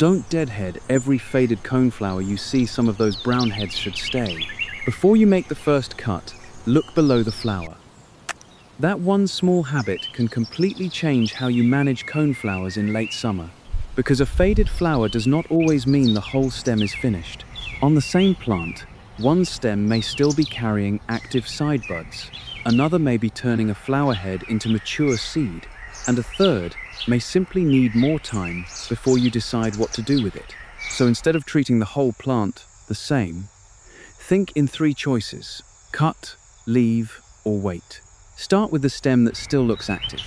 Don't deadhead every faded coneflower you see. Some of those brown heads should stay. Before you make the first cut, look below the flower. That one small habit can completely change how you manage coneflowers in late summer. Because a faded flower does not always mean the whole stem is finished. On the same plant, one stem may still be carrying active side buds, another may be turning a flower head into mature seed, and a third may simply need more time before you decide what to do with it. So instead of treating the whole plant the same, think in 3 choices: cut, leave, or wait. Start with the stem that still looks active.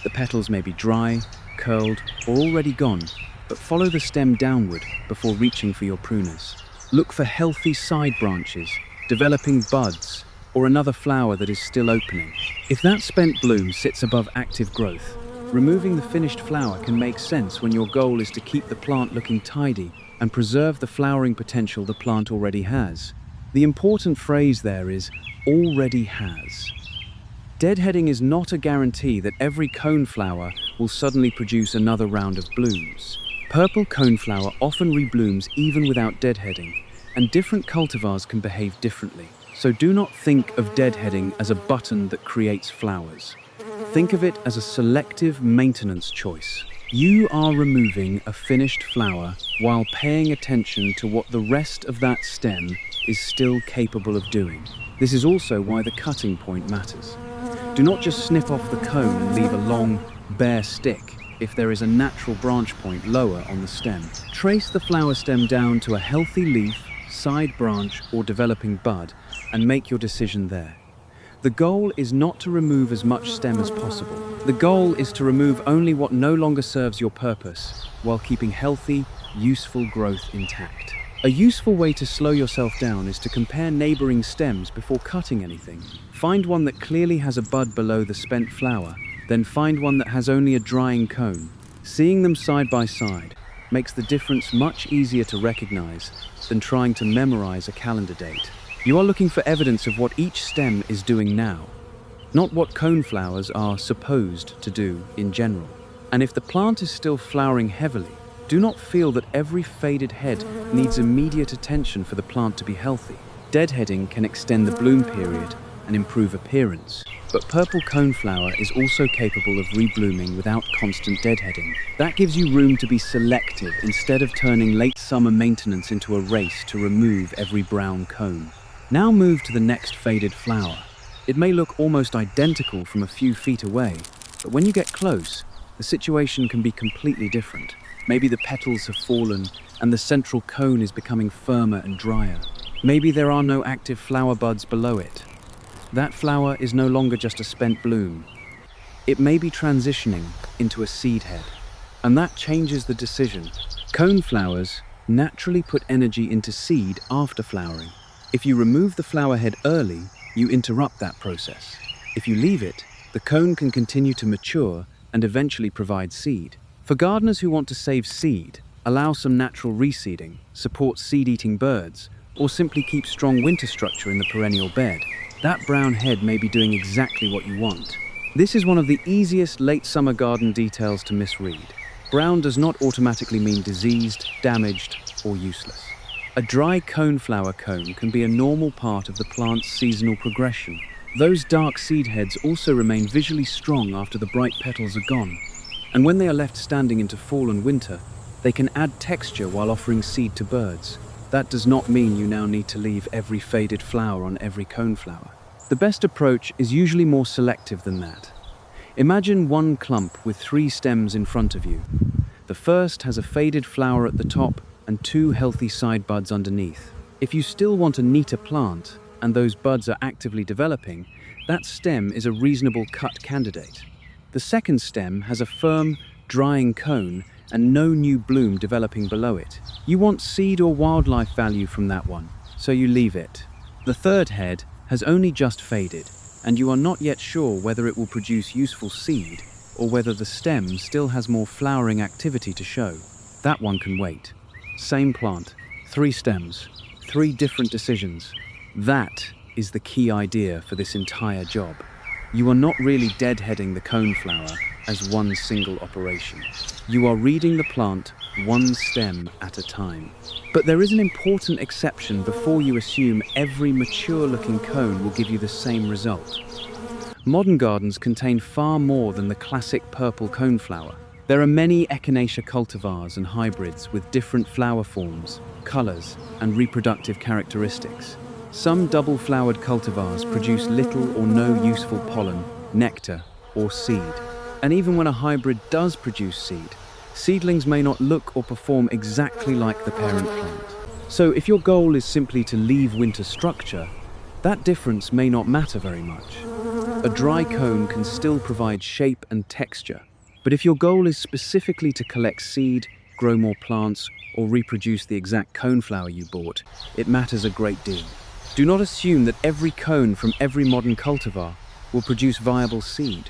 The petals may be dry, curled, or already gone, but follow the stem downward before reaching for your pruners. Look for healthy side branches, developing buds, or another flower that is still opening. If that spent bloom sits above active growth, removing the finished flower can make sense when your goal is to keep the plant looking tidy and preserve the flowering potential the plant already has. The important phrase there is already has. Deadheading is not a guarantee that every coneflower will suddenly produce another round of blooms. Purple coneflower often reblooms even without deadheading, and different cultivars can behave differently. So do not think of deadheading as a button that creates flowers. Think of it as a selective maintenance choice. You are removing a finished flower while paying attention to what the rest of that stem is still capable of doing. This is also why the cutting point matters. Do not just snip off the cone and leave a long, bare stick if there is a natural branch point lower on the stem. Trace the flower stem down to a healthy leaf, side branch, or developing bud, and make your decision there. The goal is not to remove as much stem as possible. The goal is to remove only what no longer serves your purpose, while keeping healthy, useful growth intact. A useful way to slow yourself down is to compare neighboring stems before cutting anything. Find one that clearly has a bud below the spent flower, then find one that has only a drying cone. Seeing them side by side makes the difference much easier to recognize than trying to memorize a calendar date. You are looking for evidence of what each stem is doing now, not what coneflowers are supposed to do in general. And if the plant is still flowering heavily, do not feel that every faded head needs immediate attention for the plant to be healthy. Deadheading can extend the bloom period and improve appearance, but purple coneflower is also capable of reblooming without constant deadheading. That gives you room to be selective instead of turning late summer maintenance into a race to remove every brown cone. Now move to the next faded flower. It may look almost identical from a few feet away, but when you get close, the situation can be completely different. Maybe the petals have fallen and the central cone is becoming firmer and drier. Maybe there are no active flower buds below it. That flower is no longer just a spent bloom. It may be transitioning into a seed head, and that changes the decision. Coneflowers naturally put energy into seed after flowering. If you remove the flower head early, you interrupt that process. If you leave it, the cone can continue to mature and eventually provide seed. For gardeners who want to save seed, allow some natural reseeding, support seed-eating birds, or simply keep strong winter structure in the perennial bed, that brown head may be doing exactly what you want. This is one of the easiest late summer garden details to misread. Brown does not automatically mean diseased, damaged, or useless. A dry coneflower cone can be a normal part of the plant's seasonal progression. Those dark seed heads also remain visually strong after the bright petals are gone. And when they are left standing into fall and winter, they can add texture while offering seed to birds. That does not mean you now need to leave every faded flower on every coneflower. The best approach is usually more selective than that. Imagine one clump with 3 stems in front of you. The first has a faded flower at the top and 2 healthy side buds underneath. If you still want a neater plant, and those buds are actively developing, that stem is a reasonable cut candidate. The second stem has a firm, drying cone and no new bloom developing below it. You want seed or wildlife value from that one, so you leave it. The third head has only just faded, and you are not yet sure whether it will produce useful seed or whether the stem still has more flowering activity to show. That one can wait. Same plant, 3 stems, 3 different decisions. That is the key idea for this entire job. You are not really deadheading the coneflower as one single operation. You are reading the plant one stem at a time. But there is an important exception before you assume every mature-looking cone will give you the same result. Modern gardens contain far more than the classic purple coneflower. There are many Echinacea cultivars and hybrids with different flower forms, colors, and reproductive characteristics. Some double-flowered cultivars produce little or no useful pollen, nectar, or seed. And even when a hybrid does produce seed, seedlings may not look or perform exactly like the parent plant. So if your goal is simply to leave winter structure, that difference may not matter very much. A dry cone can still provide shape and texture, but if your goal is specifically to collect seed, grow more plants, or reproduce the exact coneflower you bought, it matters a great deal. Do not assume that every cone from every modern cultivar will produce viable seed,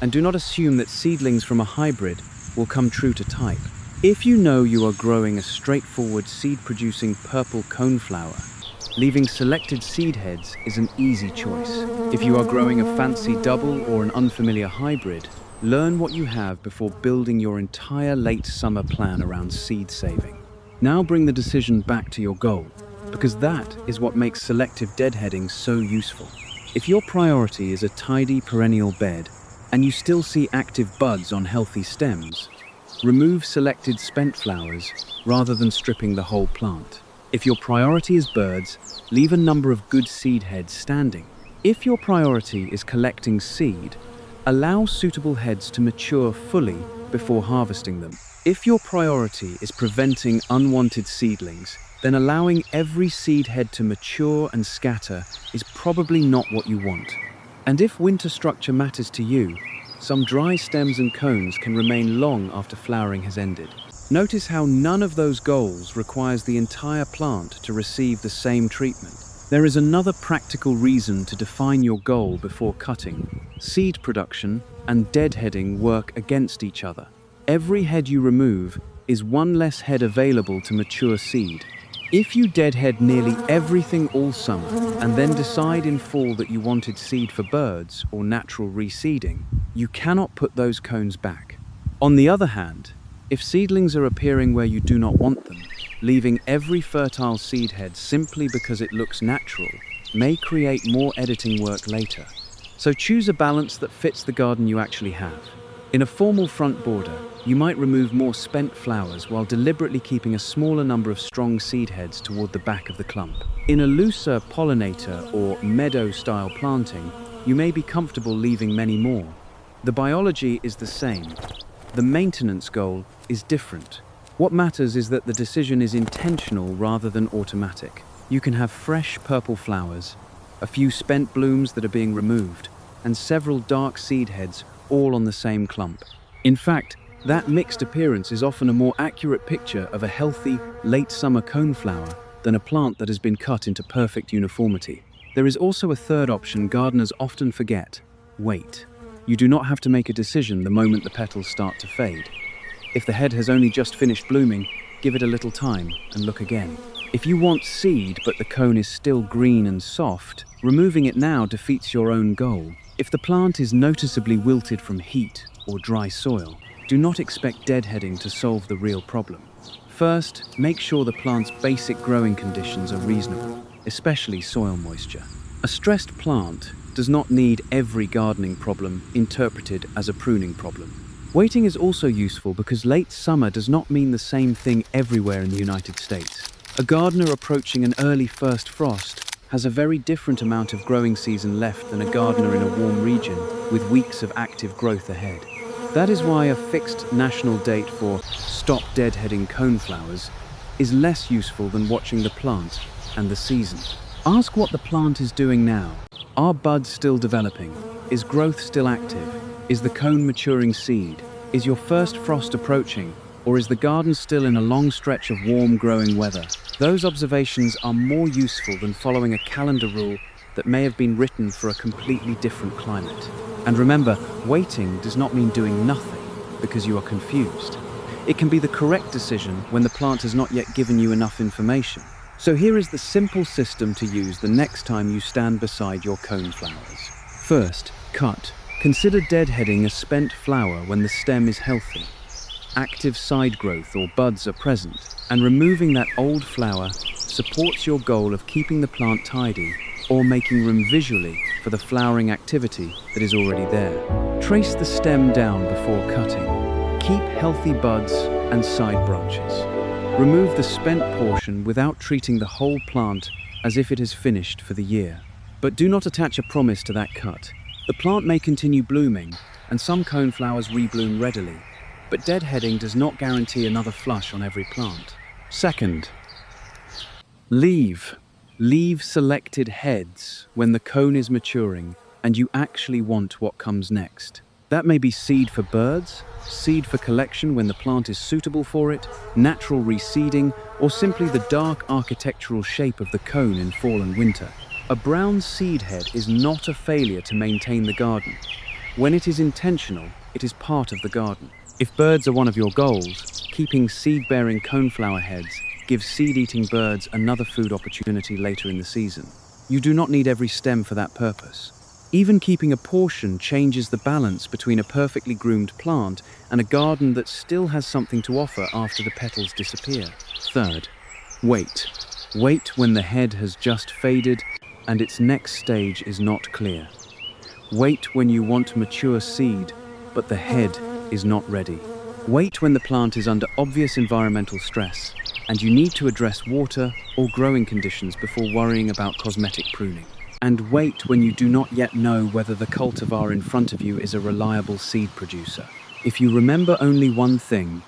and do not assume that seedlings from a hybrid will come true to type. If you know you are growing a straightforward seed-producing purple coneflower, leaving selected seed heads is an easy choice. If you are growing a fancy double or an unfamiliar hybrid, learn what you have before building your entire late summer plan around seed saving. Now bring the decision back to your goal, because that is what makes selective deadheading so useful. If your priority is a tidy perennial bed and you still see active buds on healthy stems, remove selected spent flowers rather than stripping the whole plant. If your priority is birds, leave a number of good seed heads standing. If your priority is collecting seed, allow suitable heads to mature fully before harvesting them. If your priority is preventing unwanted seedlings, then allowing every seed head to mature and scatter is probably not what you want. And if winter structure matters to you, some dry stems and cones can remain long after flowering has ended. Notice how none of those goals requires the entire plant to receive the same treatment. There is another practical reason to define your goal before cutting. Seed production and deadheading work against each other. Every head you remove is one less head available to mature seed. If you deadhead nearly everything all summer and then decide in fall that you wanted seed for birds or natural reseeding, you cannot put those cones back. On the other hand, if seedlings are appearing where you do not want them, leaving every fertile seed head simply because it looks natural may create more editing work later. So choose a balance that fits the garden you actually have. In a formal front border, you might remove more spent flowers while deliberately keeping a smaller number of strong seed heads toward the back of the clump. In a looser pollinator or meadow-style planting, you may be comfortable leaving many more. The biology is the same. The maintenance goal is different. What matters is that the decision is intentional rather than automatic. You can have fresh purple flowers, a few spent blooms that are being removed, and several dark seed heads all on the same clump. In fact, that mixed appearance is often a more accurate picture of a healthy, late summer coneflower than a plant that has been cut into perfect uniformity. There is also a third option gardeners often forget: wait. You do not have to make a decision the moment the petals start to fade. If the head has only just finished blooming, give it a little time and look again. If you want seed but the cone is still green and soft, removing it now defeats your own goal. If the plant is noticeably wilted from heat or dry soil, do not expect deadheading to solve the real problem. First, make sure the plant's basic growing conditions are reasonable, especially soil moisture. A stressed plant does not need every gardening problem interpreted as a pruning problem. Waiting is also useful because late summer does not mean the same thing everywhere in the United States. A gardener approaching an early first frost has a very different amount of growing season left than a gardener in a warm region with weeks of active growth ahead. That is why a fixed national date for stop deadheading coneflowers is less useful than watching the plant and the season. Ask what the plant is doing now. Are buds still developing? Is growth still active? Is the cone maturing seed? Is your first frost approaching? Or is the garden still in a long stretch of warm growing weather? Those observations are more useful than following a calendar rule that may have been written for a completely different climate. And remember, waiting does not mean doing nothing because you are confused. It can be the correct decision when the plant has not yet given you enough information. So here is the simple system to use the next time you stand beside your coneflowers. First, cut. Consider deadheading a spent flower when the stem is healthy. active side growth or buds are present, and removing that old flower supports your goal of keeping the plant tidy or making room visually for the flowering activity that is already there. Trace the stem down before cutting. Keep healthy buds and side branches. Remove the spent portion without treating the whole plant as if it is finished for the year. But do not attach a promise to that cut. The plant may continue blooming, and some coneflowers rebloom readily, but deadheading does not guarantee another flush on every plant. Second, leave selected heads when the cone is maturing and you actually want what comes next. That may be seed for birds, seed for collection when the plant is suitable for it, natural reseeding, or simply the dark architectural shape of the cone in fall and winter. A brown seed head is not a failure to maintain the garden. When it is intentional, it is part of the garden. If birds are one of your goals, keeping seed-bearing coneflower heads gives seed-eating birds another food opportunity later in the season. You do not need every stem for that purpose. Even keeping a portion changes the balance between a perfectly groomed plant and a garden that still has something to offer after the petals disappear. Third, wait. Wait when the head has just faded and its next stage is not clear. Wait when you want mature seed, but the head is not ready. Wait when the plant is under obvious environmental stress and you need to address water or growing conditions before worrying about cosmetic pruning. And wait when you do not yet know whether the cultivar in front of you is a reliable seed producer. If you remember only one thing,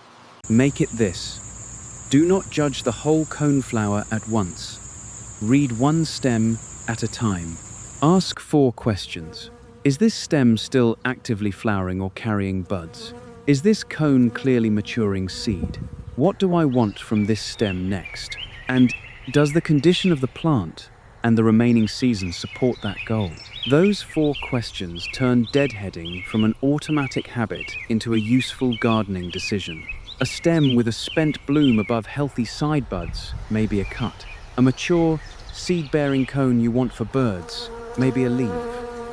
make it this. Do not judge the whole coneflower at once. Read one stem at a time. Ask 4 questions. Is this stem still actively flowering or carrying buds? Is this cone clearly maturing seed? What do I want from this stem next? And does the condition of the plant and the remaining season support that goal? Those 4 questions turn deadheading from an automatic habit into a useful gardening decision. A stem with a spent bloom above healthy side buds may be a cut. A mature, seed-bearing cone you want for birds may be a leave.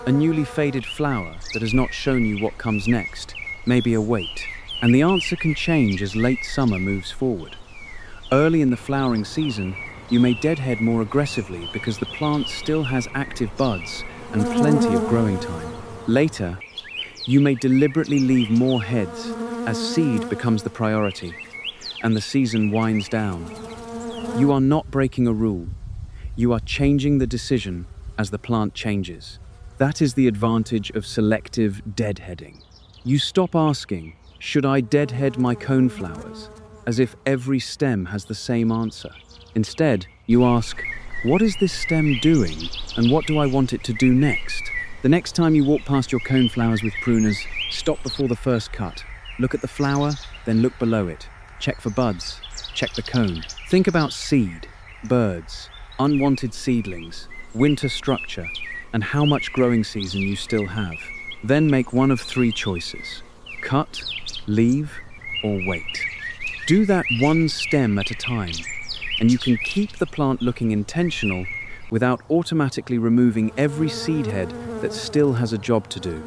A newly faded flower that has not shown you what comes next may be a wait. And the answer can change as late summer moves forward. Early in the flowering season, you may deadhead more aggressively because the plant still has active buds and plenty of growing time. Later, you may deliberately leave more heads as seed becomes the priority and the season winds down. You are not breaking a rule. You are changing the decision as the plant changes. That is the advantage of selective deadheading. You stop asking, should I deadhead my coneflowers, as if every stem has the same answer. Instead, you ask, what is this stem doing and what do I want it to do next? The next time you walk past your coneflowers with pruners, stop before the first cut. Look at the flower, then look below it. Check for buds. Check the cone. Think about seed, birds, unwanted seedlings, winter structure, and how much growing season you still have. Then make one of 3 choices. Cut, leave, or wait. Do that one stem at a time, and you can keep the plant looking intentional without automatically removing every seed head that still has a job to do.